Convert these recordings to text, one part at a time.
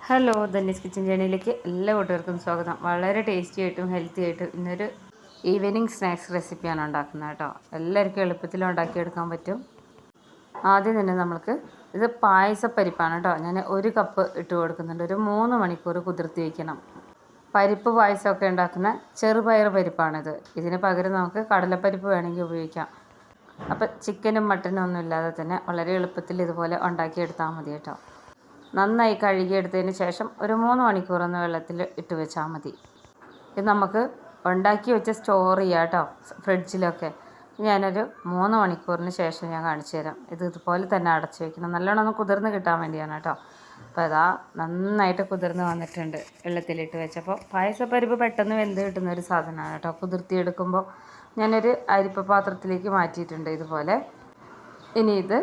Hello, ധന്യസ് kitchen ജേണിയിലേക്ക് എല്ലാ കൂട്ടുകാർക്കും സ്വാഗതം. വളരെ ടേസ്റ്റി ആയിട്ടും ഹെൽത്തി ആയിട്ടും ഇന്നൊരു ഈവനിങ് സ്നാക്സ് റെസിപ്പിയാണ് ഉണ്ടാക്കുന്നത് കേട്ടോ. എല്ലാവർക്കും എളുപ്പത്തിൽ ഉണ്ടാക്കിയെടുക്കാൻ പറ്റും. ആദ്യം തന്നെ ഇത് പായസപ്പരിപ്പാണ് കേട്ടോ. ഞാൻ 1 കപ്പ് ഇട്ട് കൊടുക്കുന്നുണ്ട്. ഒരു 3 മണിക്കൂർ കുതിർത്തി വയ്ക്കണം. പരിപ്പ് പായസമൊക്കെ ഉണ്ടാക്കുന്ന ചെറുപയർ പരിപ്പാണിത്. ഇതിന് പകരം നമുക്ക് കടലപ്പരിപ്പ് വേണമെങ്കിൽ ഉപയോഗിക്കാം. അപ്പോൾ ചിക്കനും മട്ടനും ഒന്നും ഇല്ലാതെ തന്നെ വളരെ എളുപ്പത്തിൽ ഇതുപോലെ ഉണ്ടാക്കിയെടുത്താൽ മതി കേട്ടോ. നന്നായി കഴുകിയെടുത്തതിന് ശേഷം ഒരു 3 മണിക്കൂറൊന്ന് വെള്ളത്തിൽ ഇട്ട് വെച്ചാൽ മതി. ഇത് നമുക്ക് ഉണ്ടാക്കി വെച്ച് സ്റ്റോർ ചെയ്യാം കേട്ടോ, ഫ്രിഡ്ജിലൊക്കെ. ഞാനൊരു 3 മണിക്കൂറിന് ശേഷം ഞാൻ കാണിച്ചു തരാം. ഇതുപോലെ തന്നെ അടച്ചു വയ്ക്കണം. നല്ലോണം ഒന്ന് കുതിർന്ന് കിട്ടാൻ വേണ്ടിയാണ് കേട്ടോ. അപ്പോൾ അതാ നന്നായിട്ട് കുതിർന്ന് വന്നിട്ടുണ്ട് വെള്ളത്തിലിട്ട് വെച്ചപ്പോൾ. പായസപ്പരിപ്പ് പെട്ടെന്ന് വെന്ത് കിട്ടുന്ന ഒരു സാധനമാണ് കേട്ടോ. കുതിർത്തിയെടുക്കുമ്പോൾ ഞാനൊരു അരിപ്പ പാത്രത്തിലേക്ക് മാറ്റിയിട്ടുണ്ട് ഇതുപോലെ. ഇനി ഇത്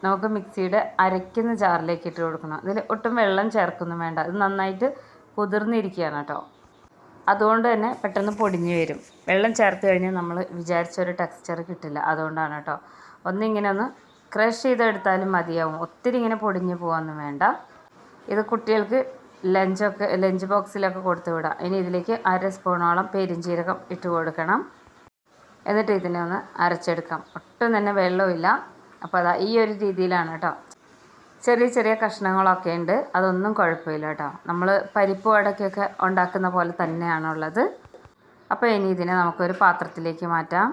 നമുക്ക് മിക്സിയുടെ അരയ്ക്കുന്ന ജാറിലേക്ക് ഇട്ട് കൊടുക്കണം. ഇതിൽ ഒട്ടും വെള്ളം ചേർക്കൊന്നും വേണ്ട. ഇത് നന്നായിട്ട് കുതിർന്നിരിക്കുകയാണ് കേട്ടോ. അതുകൊണ്ട് തന്നെ പെട്ടെന്ന് പൊടിഞ്ഞ് വരും. വെള്ളം ചേർത്ത് കഴിഞ്ഞാൽ നമ്മൾ വിചാരിച്ചൊരു ടെക്സ്ചർ കിട്ടില്ല. അതുകൊണ്ടാണ് കേട്ടോ. ഒന്ന് ക്രഷ് ചെയ്തെടുത്താലും മതിയാവും. ഒത്തിരി ഇങ്ങനെ പൊടിഞ്ഞ് പോകാനൊന്നും വേണ്ട. ഇത് കുട്ടികൾക്ക് ലഞ്ച് ബോക്സിലൊക്കെ കൊടുത്തു വിടാം. ഇനി ഇതിലേക്ക് 1/2 സ്പൂണോളം പെരിഞ്ജീരകം ഇട്ട് കൊടുക്കണം. എന്നിട്ട് ഇതിനെ ഒന്ന് അരച്ചെടുക്കാം. ഒട്ടും തന്നെ വെള്ളമില്ല. അപ്പോൾ അതാ ഈ ഒരു രീതിയിലാണ് കേട്ടോ. ചെറിയ ചെറിയ കഷ്ണങ്ങളൊക്കെ ഉണ്ട്. അതൊന്നും കുഴപ്പമില്ല കേട്ടോ. നമ്മൾ പരിപ്പ് വടക്കൊക്കെ ഉണ്ടാക്കുന്ന പോലെ തന്നെയാണുള്ളത്. അപ്പോൾ ഇനി ഇതിനെ നമുക്കൊരു പാത്രത്തിലേക്ക് മാറ്റാം.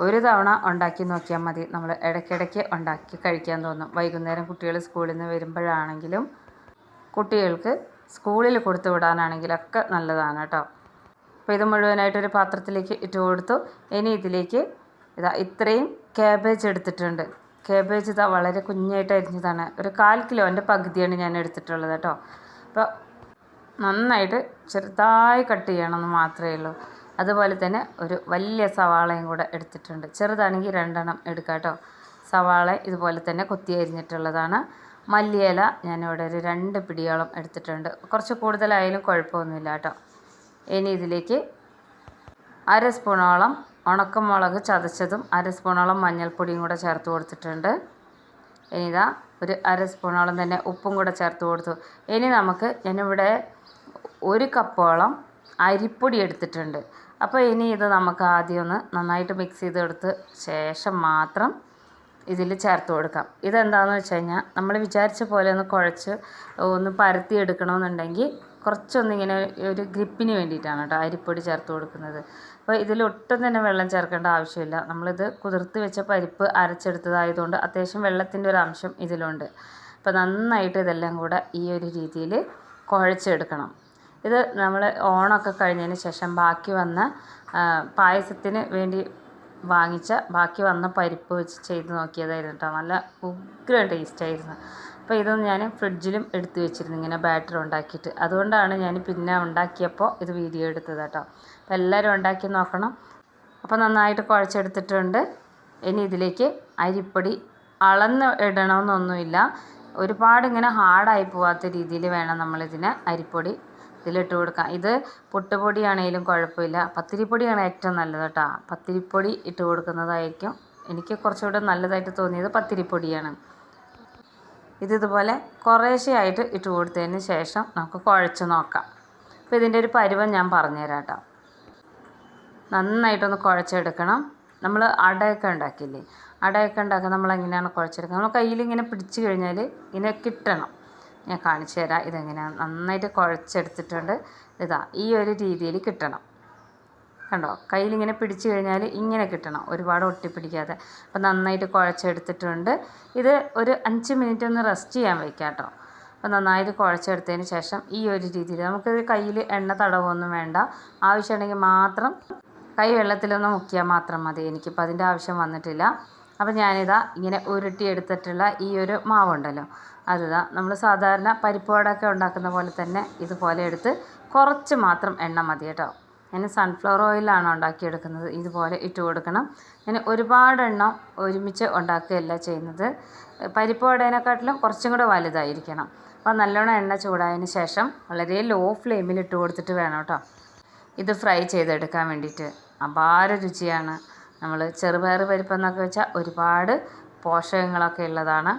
ഒരു തവണ ഉണ്ടാക്കി നോക്കിയാൽ മതി. നമ്മൾ ഇടയ്ക്കിടയ്ക്ക് ഉണ്ടാക്കി കഴിക്കാൻ തോന്നും. വൈകുന്നേരം കുട്ടികൾ സ്കൂളിൽ നിന്ന് വരുമ്പോഴാണെങ്കിലും കുട്ടികൾക്ക് സ്കൂളിൽ കൊടുത്തു വിടാനാണെങ്കിലൊക്കെ നല്ലതാണ് കേട്ടോ. അപ്പോൾ ഇത് മുഴുവനായിട്ടൊരു പാത്രത്തിലേക്ക് ഇട്ട് കൊടുത്തു. ഇനി ഇതിലേക്ക് ഇത്രയും ക്യാബേജ് എടുത്തിട്ടുണ്ട്. ക്യാബേജ് വളരെ കുഞ്ഞായിട്ട് അരിഞ്ഞതാണ്. ഒരു 1/4 കിലോൻ്റെ പകുതിയാണ് ഞാൻ എടുത്തിട്ടുള്ളത് കേട്ടോ. അപ്പോൾ നന്നായിട്ട് ചെറുതായി കട്ട് ചെയ്യണമെന്ന് മാത്രമേ ഉള്ളൂ. അതുപോലെ തന്നെ ഒരു വലിയ സവാളയും കൂടെ എടുത്തിട്ടുണ്ട്. ചെറുതാണെങ്കിൽ 2 എടുക്കാം കേട്ടോ. സവാള ഇതുപോലെ തന്നെ കൊത്തി അരിഞ്ഞിട്ടുള്ളതാണ്. മല്ലിയില ഞാനിവിടെ ഒരു 2 പിടിയോളം എടുത്തിട്ടുണ്ട്. കുറച്ച് കൂടുതലായാലും കുഴപ്പമൊന്നുമില്ല കേട്ടോ. ഇനി ഇതിലേക്ക് 1/2 സ്പൂണോളം ഉണക്കമുളക് ചതച്ചതും 1/2 സ്പൂണോളം മഞ്ഞൾപ്പൊടിയും കൂടെ ചേർത്ത് കൊടുത്തിട്ടുണ്ട്. ഇനി ഒരു 1/2 സ്പൂണോളം തന്നെ ഉപ്പും കൂടെ ചേർത്ത് കൊടുത്തു. ഇനി ഞാനിവിടെ 1 കപ്പോളം അരിപ്പൊടി എടുത്തിട്ടുണ്ട്. അപ്പോൾ ഇനി ഇത് നമുക്ക് ആദ്യം ഒന്ന് നന്നായിട്ട് മിക്സ് ചെയ്തെടുത്ത് ശേഷം മാത്രം ഇതിൽ ചേർത്ത് കൊടുക്കാം. ഇതെന്താണെന്ന് വെച്ച് കഴിഞ്ഞാൽ നമ്മൾ വിചാരിച്ച പോലെ ഒന്ന് കുഴച്ച് ഒന്ന് പരത്തി എടുക്കണമെന്നുണ്ടെങ്കിൽ കുറച്ചൊന്നിങ്ങനെ ഒരു ഗ്രിപ്പിന് വേണ്ടിയിട്ടാണ് കേട്ടോ അരിപ്പൊടി ചേർത്ത് കൊടുക്കുന്നത്. അപ്പോൾ ഇതിലൊട്ടും തന്നെ വെള്ളം ചേർക്കേണ്ട ആവശ്യമില്ല. നമ്മളിത് കുതിർത്ത് വെച്ച പരിപ്പ് അരച്ചെടുത്തതായതുകൊണ്ട് അത്യാവശ്യം വെള്ളത്തിൻ്റെ ഒരു അംശം ഇതിലുണ്ട്. അപ്പോൾ നന്നായിട്ട് ഇതെല്ലാം കൂടെ ഈ ഒരു രീതിയിൽ കുഴച്ചെടുക്കണം. ഇത് നമ്മൾ ഓണമൊക്കെ കഴിഞ്ഞതിന് ശേഷം ബാക്കി വന്ന പായസത്തിന് വേണ്ടി ബാക്കി വന്ന പരിപ്പ് വെച്ച് ചെയ്ത് നോക്കിയതായിരുന്നു കേട്ടോ. നല്ല ഉഗ്രം ടേസ്റ്റായിരുന്നു. അപ്പോൾ ഇതൊന്നും ഞാൻ ഫ്രിഡ്ജിലും എടുത്ത് വെച്ചിരുന്നു ഇങ്ങനെ ബാറ്റർ ഉണ്ടാക്കിയിട്ട്. അതുകൊണ്ടാണ് ഞാൻ പിന്നെ ഉണ്ടാക്കിയപ്പോൾ ഇത് വീഡിയോ എടുത്തത് കേട്ടോ. അപ്പോൾ എല്ലാവരും ഉണ്ടാക്കി നോക്കണം. അപ്പോൾ നന്നായിട്ട് കുഴച്ചെടുത്തിട്ടുണ്ട്. ഇനി ഇതിലേക്ക് അരിപ്പൊടി അളന്ന് ഇടണമെന്നൊന്നുമില്ല. ഒരുപാട് ഇങ്ങനെ ഹാർഡായി പോകാത്ത രീതിയിൽ വേണം നമ്മളിതിന് അരിപ്പൊടി ഇതിലിട്ട് കൊടുക്കാം. ഇത് പുട്ടുപൊടിയാണെങ്കിലും കുഴപ്പമില്ല. പത്തിരിപ്പൊടിയാണ് ഏറ്റവും നല്ലത് കേട്ടോ. പത്തിരിപ്പൊടി ഇട്ട് കൊടുക്കുന്നതായിരിക്കും എനിക്ക് കുറച്ചുകൂടെ നല്ലതായിട്ട് തോന്നിയത്. പത്തിരിപ്പൊടിയാണ്. ഇതുപോലെ കുറേശ്ശെയായിട്ട് ഇട്ട് കൊടുത്തതിന് ശേഷം നമുക്ക് കുഴച്ച് നോക്കാം. അപ്പോൾ ഇതിൻ്റെ ഒരു പരുവം ഞാൻ പറഞ്ഞുതരാം കേട്ടോ. നന്നായിട്ടൊന്ന് കുഴച്ചെടുക്കണം. നമ്മൾ അടയൊക്കെ ഉണ്ടാക്കില്ലേ, അടയൊക്കെ ഉണ്ടാക്കാൻ നമ്മൾ എങ്ങനെയാണ് കുഴച്ചെടുക്കുന്നത്? നമ്മൾ കയ്യിലിങ്ങനെ പിടിച്ച് കഴിഞ്ഞാൽ ഇങ്ങനെ കിട്ടണം. ഞാൻ കാണിച്ചു തരാം ഇതെങ്ങനെയാണ്. നന്നായിട്ട് കുഴച്ചെടുത്തിട്ടുണ്ട്. ഈ ഒരു രീതിയിൽ കിട്ടണം. കണ്ടോ, കയ്യിലിങ്ങനെ പിടിച്ചു കഴിഞ്ഞാൽ ഇങ്ങനെ കിട്ടണം, ഒരുപാട് ഒട്ടിപ്പിടിക്കാതെ. അപ്പോൾ നന്നായിട്ട് കുഴച്ചെടുത്തിട്ടുണ്ട്. ഇത് ഒരു 5 മിനിറ്റ് ഒന്ന് റെസ്റ്റ് ചെയ്യാൻ വയ്ക്കാം കേട്ടോ. അപ്പോൾ നന്നായിട്ട് കുഴച്ചെടുത്തതിന് ശേഷം ഈ ഒരു രീതിയിൽ നമുക്കിത് കയ്യിൽ എണ്ണ തടവൊന്നും വേണ്ട. ആവശ്യമുണ്ടെങ്കിൽ മാത്രം കൈ വെള്ളത്തിലൊന്ന് മുക്കിയാൽ മാത്രം മതി. എനിക്കിപ്പോൾ അതിൻ്റെ ആവശ്യം വന്നിട്ടില്ല. അപ്പോൾ ഇങ്ങനെ ഉരുട്ടിയെടുത്തിട്ടുള്ള ഈ ഒരു മാവുണ്ടല്ലോ, നമ്മൾ സാധാരണ പരിപ്പ് വടയൊക്കെ ഉണ്ടാക്കുന്ന പോലെ തന്നെ ഇതുപോലെ എടുത്ത് കുറച്ച് മാത്രം എണ്ണ മതി കേട്ടോ. ഞാൻ സൺഫ്ലവർ ഓയിലാണ് ഉണ്ടാക്കിയെടുക്കുന്നത്. ഇതുപോലെ ഇട്ട് കൊടുക്കണം. ഞാൻ ഒരുപാട് എണ്ണം ഒരുമിച്ച് ഉണ്ടാക്കുകയല്ല ചെയ്യുന്നത്. പരിപ്പ് വടേനെക്കാട്ടിലും കുറച്ചും കൂടെ വലുതായിരിക്കണം. അപ്പോൾ നല്ലോണം എണ്ണ ചൂടായതിന് ശേഷം വളരെ ലോ ഫ്ലെയിമിൽ ഇട്ട് കൊടുത്തിട്ട് വേണം കേട്ടോ ഇത് ഫ്രൈ ചെയ്തെടുക്കാൻ വേണ്ടിയിട്ട്. അപാര രുചിയാണ്. നമ്മൾ ചെറുപയർ പരിപ്പെന്നൊക്കെ വെച്ചാൽ ഒരുപാട് പോഷകങ്ങളൊക്കെ ഉള്ളതാണ്.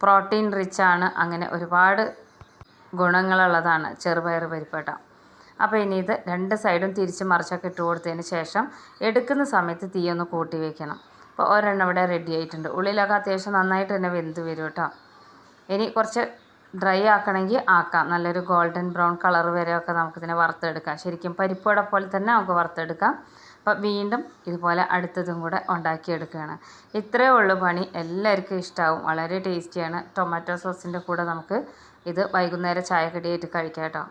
പ്രോട്ടീൻ റിച്ചാണ്. അങ്ങനെ ഒരുപാട് ഗുണങ്ങളുള്ളതാണ് ചെറുപയർ പരിപ്പ് കേട്ടോ. അപ്പോൾ ഇനി ഇത് 2 സൈഡും തിരിച്ച് മറിച്ചൊക്കെ ഇട്ട് കൊടുത്തതിന് ശേഷം എടുക്കുന്ന സമയത്ത് തീ ഒന്ന് കൂട്ടി വയ്ക്കണം. അപ്പോൾ ഒരെണ്ണം ഇവിടെ റെഡി ആയിട്ടുണ്ട്. ഉള്ളിലൊക്കെ അത്യാവശ്യം നന്നായിട്ട് തന്നെ വെന്ത് വരും കേട്ടോ. ഇനി കുറച്ച് ഡ്രൈ ആക്കണമെങ്കിൽ ആക്കാം. നല്ലൊരു ഗോൾഡൻ ബ്രൗൺ കളർ വരെയൊക്കെ നമുക്കിതിനെ വറുത്തെടുക്കാം. ശരിക്കും പരിപ്പുവട പോലെ തന്നെ നമുക്ക് വറുത്തെടുക്കാം. അപ്പോൾ വീണ്ടും ഇതുപോലെ അടുത്തതും കൂടെ ഉണ്ടാക്കിയെടുക്കുകയാണ്. ഇത്രയേ ഉള്ളൂ പണി. എല്ലാവർക്കും ഇഷ്ടമാവും. വളരെ ടേസ്റ്റിയാണ്. ടൊമാറ്റോ സോസിൻ്റെ കൂടെ നമുക്ക് ഇത് വൈകുന്നേരം ചായക്കടിയായിട്ട് കഴിക്കാം കേട്ടോ.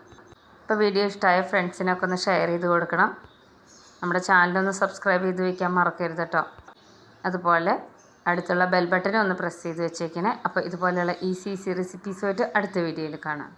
അപ്പോൾ വീഡിയോ ഇഷ്ടമായ ഫ്രണ്ട്സിനൊക്കെ ഒന്ന് ഷെയർ ചെയ്ത് കൊടുക്കണം. നമ്മുടെ ചാനലൊന്ന് സബ്സ്ക്രൈബ് ചെയ്ത് വയ്ക്കാൻ മറക്കരുത് കേട്ടോ. അതുപോലെ അടുത്തുള്ള ബെൽ ബട്ടനും ഒന്ന് പ്രസ് ചെയ്ത് വെച്ചേക്കണേ. അപ്പോൾ ഇതുപോലെയുള്ള ഈസി റെസിപ്പീസുമായിട്ട് അടുത്ത വീഡിയോയിൽ കാണാം.